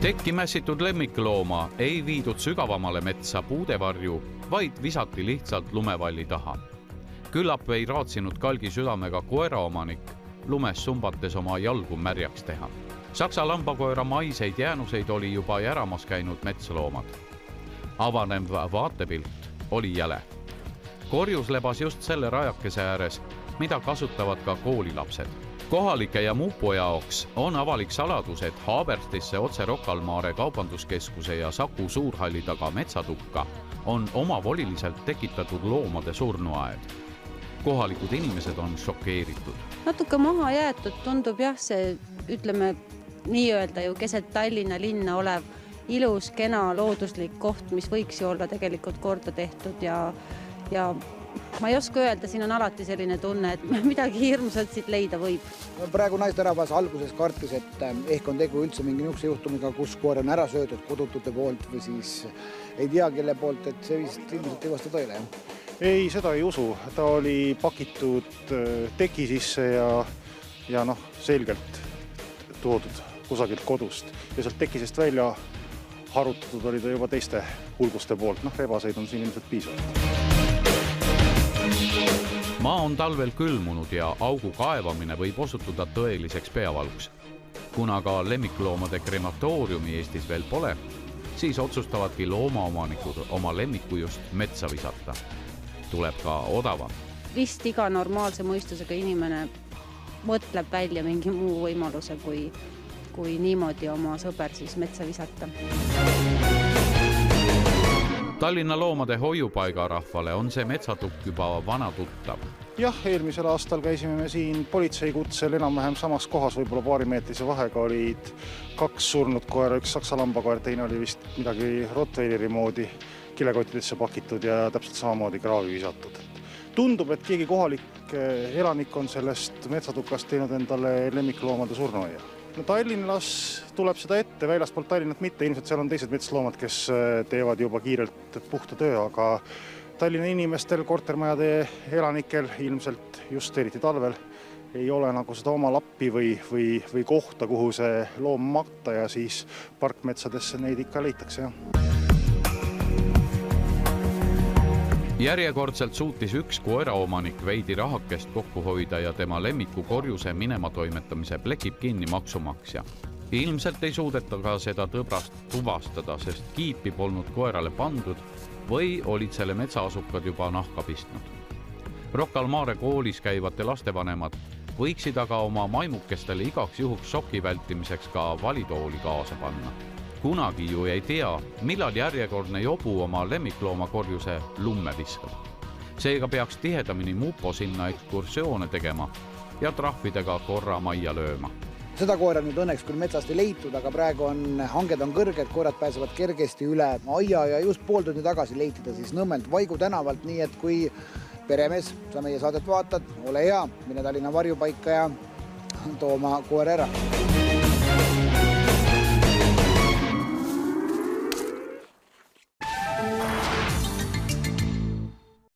Tekki mässitud lemmiklooma ei viidud sügavamale metsa puudevarju, vaid visati lihtsalt lumevalli taha. Küllap ei raatsinud kalgi südamega koeraomanik lumes sumbates oma jalgu märjaks teha. Saksa lambakoera maiseid jäänuseid oli juba järamas käinud metsloomad. Avanev vaatepilt oli jäle. Korjus lebas just selle rajakese ääres, mida kasutavad ka koolilapsed. Kohalike ja Mupo jaoks on avalik saladus, et Haaberstisse otse Rocca al Mare kaubanduskeskuse ja Saku suurhalli taga metsatukka on omavoliliselt tekitatud loomade surnuaed. Kohalikud inimesed on šokeeritud. Natuke maha jäetud tundub jah, see ütleme nii-öelda ju keset Tallinna linna olev ilus, kena, looduslik koht, mis võiks ju olla tegelikult korda tehtud ja ma ei oska öelda, siin on alati selline tunne, et midagi hirmsat siit leida võib. Praegu naisterahvas alguses kartis, et ehk on tegu üldse mingi niisuguse juhtumiga, kus koer on ära söödud kodutute poolt või siis ei tea kelle poolt, et see vist ilmselt ei vasta tõele. Ei, seda ei usu. Ta oli pakitud teki sisse ja selgelt toodud kusagilt kodust ja sealt tekisest välja harutatud oli ta juba teiste hulguste poolt. Rebaseid on siin ilmselt piisavalt. Maa on talvel külmunud ja augu kaevamine võib osutuda tõeliseks peavaluks. Kuna ka lemmikloomade krematooriumi Eestis veel pole, siis otsustavadki loomaomanikud oma lemmiku just metsa visata. Tuleb ka odavam. Vist iga normaalse mõistusega inimene mõtleb välja mingi muu võimaluse, kui niimoodi oma sõber siis metsa visata. Tallinna loomade hoiupaiga rahvale on see metsatukk juba vana tuttav. Jah, eelmisel aastal käisime me siin politseikutsel enam-vähem samas kohas, võib-olla paarimeetrise vahega olid 2 surnud koera, 1 saksa lambakoer, teine oli vist midagi Rottweileri moodi kilekottidesse pakitud ja täpselt samamoodi kraavi visatud. Tundub, et keegi kohalik elanik on sellest metsatukast teinud endale lemmikloomade surnuaia. Tallinnas tuleb seda ette, väljaspool Tallinnat mitte, ilmselt seal on teised metsloomad, kes teevad juba kiirelt puhta töö, aga Tallinna inimestel, kortermajade elanikel ilmselt just eriti talvel ei ole nagu seda oma lappi või kohta, kuhu see loom makta ja siis parkmetsadesse neid ikka leitakse. Järjekordselt suutis üks koeraomanik veidi rahakest kokku hoida ja tema lemmiku korjuse minema toimetamise plekib kinni maksumaksja. Ilmselt ei suudeta ka seda tõbrast tuvastada, sest kiipi polnud koerale pandud või olid selle metsaasukad juba nahka pistnud. Rocca al Mare koolis käivate lastevanemad võiksid aga oma maimukestele igaks juhuks šoki vältimiseks ka valitooli kaasa panna. Kunagi ju ei tea, millal järjekordne jobu oma lemmikloomakorjuse lumme viskab. Seega peaks tihedamini Mupo sinna ekskursioone tegema ja trahvidega korra majja lööma. Seda koera nüüd õnneks küll metsast ei leitud, aga praegu hanged on kõrged, koerad pääsevad kergesti üle aia ja just pool tundi tagasi leitida siis Nõmmelt Vaigu tänavalt, nii et kui peremees, sa meie saadet vaatad, ole hea, mine Tallinna varjupaika ja too oma koer ära.